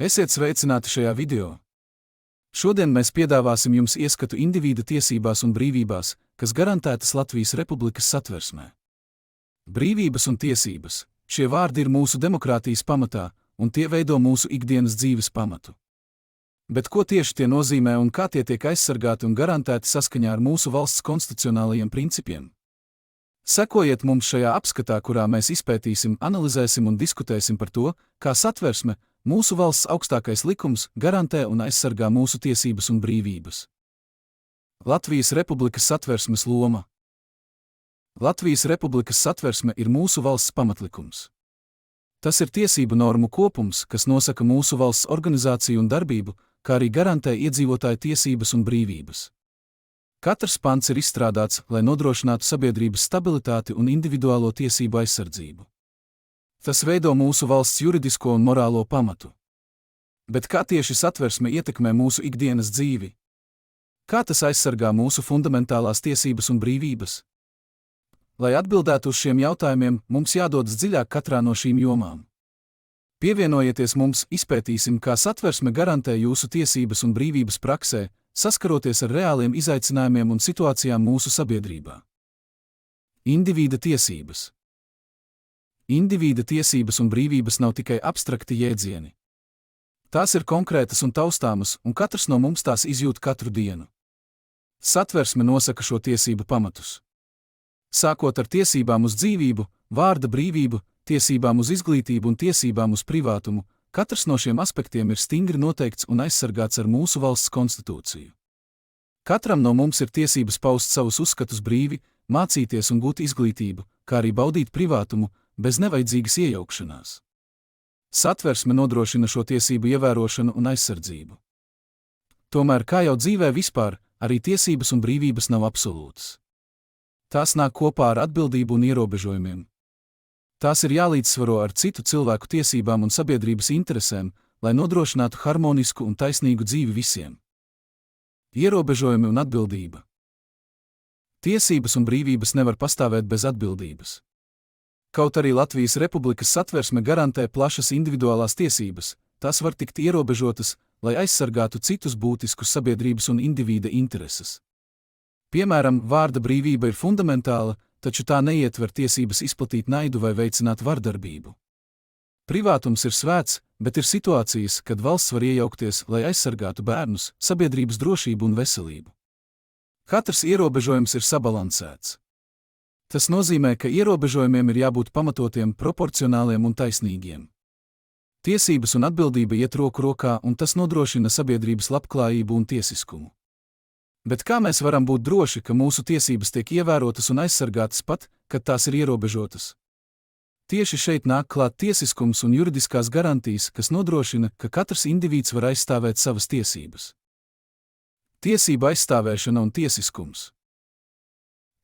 Esiet sveicināti šajā video. Šodien mēs piedāvāsim jums ieskatu indivīda tiesībās un brīvībās, kas garantētas Latvijas Republikas Satversmē. Brīvības un tiesības – šie vārdi ir mūsu demokrātijas pamatā, un tie veido mūsu ikdienas dzīves pamatu. Bet ko tieši tie nozīmē un kā tie tiek aizsargāti un garantēti saskaņā ar mūsu valsts konstitucionālajiem principiem? Sekojiet mums šajā apskatā, kurā mēs izpētīsim, analizēsim un diskutēsim par to, kā Satversme, mūsu valsts augstākais likums, garantē un aizsargā mūsu tiesības un brīvības. Latvijas Republikas Satversmes loma. Latvijas Republikas Satversme ir mūsu valsts pamatlikums. Tas ir tiesību normu kopums, kas nosaka mūsu valsts organizāciju un darbību, kā arī garantē iedzīvotāju tiesības un brīvības. Katrs pants ir izstrādāts, lai nodrošinātu sabiedrības stabilitāti un individuālo tiesību aizsardzību. Tas veido mūsu valsts juridisko un morālo pamatu. Bet kā tieši Satversme ietekmē mūsu ikdienas dzīvi? Kā tas aizsargā mūsu fundamentālās tiesības un brīvības? Lai atbildētu uz šiem jautājumiem, mums jādodas dziļāk katrā no šīm jomām. Pievienojieties mums, izpētīsim, kā Satversme garantē jūsu tiesības un brīvības praksē, saskaroties ar reāliem izaicinājumiem un situācijām mūsu sabiedrībā. Indivīda tiesības. Indivīda tiesības un brīvības nav tikai abstrakti jēdzieni. Tās ir konkrētas un taustāmas, un katrs no mums tās izjūt katru dienu. Satversme nosaka šo tiesību pamatus. Sākot ar tiesībām uz dzīvību, vārda brīvību, tiesībām uz izglītību un tiesībām uz privātumu, katrs no šiem aspektiem ir stingri noteikts un aizsargāts ar mūsu valsts konstitūciju. Katram no mums ir tiesības paust savus uzskatus brīvi, mācīties un gūt izglītību, kā arī baudīt privātumu, bez nevajadzīgas iejaukšanās. Satversme nodrošina šo tiesību ievērošanu un aizsardzību. Tomēr, kā jau dzīvē vispār, arī tiesības un brīvības nav absolūtas. Tās nāk kopā ar atbildību un ierobežojumiem. Tās ir jālīdzsvaro ar citu cilvēku tiesībām un sabiedrības interesēm, lai nodrošinātu harmonisku un taisnīgu dzīvi visiem. Ierobežojumi un atbildība. Tiesības un brīvības nevar pastāvēt bez atbildības. Kaut arī Latvijas Republikas Satversme garantē plašas individuālās tiesības, tās var tikt ierobežotas, lai aizsargātu citus būtiskus sabiedrības un indivīda intereses. Piemēram, vārda brīvība ir fundamentāla, taču tā neietver tiesības izplatīt naidu vai veicināt vardarbību. Privātums ir svēts, bet ir situācijas, kad valsts var iejaukties, lai aizsargātu bērnus, sabiedrības drošību un veselību. Katrs ierobežojums ir sabalansēts. Tas nozīmē, ka ierobežojumiem ir jābūt pamatotiem, proporcionāliem un taisnīgiem. Tiesības un atbildība iet roku rokā, un tas nodrošina sabiedrības labklājību un tiesiskumu. Bet kā mēs varam būt droši, ka mūsu tiesības tiek ievērotas un aizsargātas pat, kad tās ir ierobežotas? Tieši šeit nāk klāt tiesiskums un juridiskās garantijas, kas nodrošina, ka katrs indivīds var aizstāvēt savas tiesības. Tiesība aizstāvēšana un tiesiskums.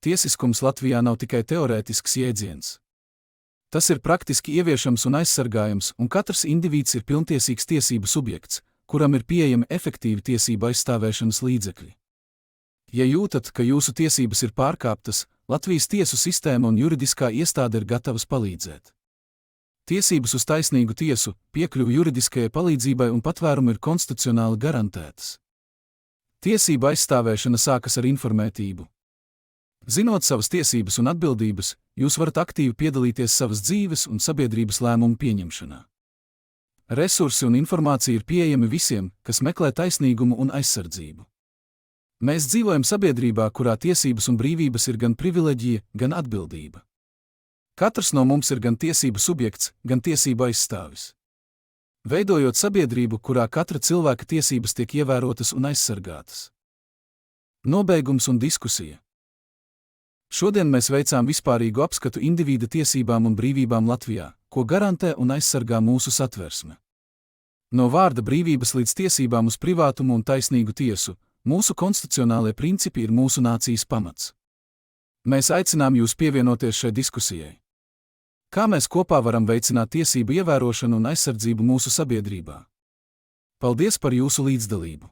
Tiesiskums Latvijā nav tikai teorētisks jēdziens. Tas ir praktiski ieviešams un aizsargājams, un katrs indivīds ir pilntiesīgs tiesību subjekts, kuram ir pieejami efektīvi tiesību aizstāvēšanas līdzekļi. Ja jūtat, ka jūsu tiesības ir pārkāptas, Latvijas tiesu sistēma un juridiskā iestāde ir gatavas palīdzēt. Tiesības uz taisnīgu tiesu, piekļuvi juridiskajai palīdzībai un patvērumu ir konstitucionāli garantētas. Tiesība aizstāvēšana sākas ar informētību. Zinot savas tiesības un atbildības, jūs varat aktīvi piedalīties savas dzīves un sabiedrības lēmumu pieņemšanā. Resursi un informācija ir pieejami visiem, kas meklē taisnīgumu un aizsardzību. Mēs dzīvojam sabiedrībā, kurā tiesības un brīvības ir gan privileģija, gan atbildība. Katrs no mums ir gan tiesību subjekts, gan tiesību aizstāvis. Veidojot sabiedrību, kurā katra cilvēka tiesības tiek ievērotas un aizsargātas. Nobeigums un diskusija. Šodien mēs veicām vispārīgu apskatu indivīda tiesībām un brīvībām Latvijā, ko garantē un aizsargā mūsu Satversme. No vārda brīvības līdz tiesībām uz privātumu un taisnīgu tiesu, mūsu konstitucionālie principi ir mūsu nācijas pamats. Mēs aicinām jūs pievienoties šai diskusijai. Kā mēs kopā varam veicināt tiesību ievērošanu un aizsardzību mūsu sabiedrībā? Paldies par jūsu līdzdalību!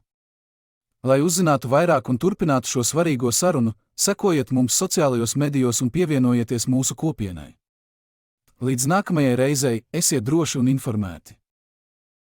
Lai uzzinātu vairāk un turpinātu šo svarīgo sarunu, sekojiet mums sociālajos medijos un pievienojieties mūsu kopienai. Līdz nākamajai reizei, esiet droši un informēti!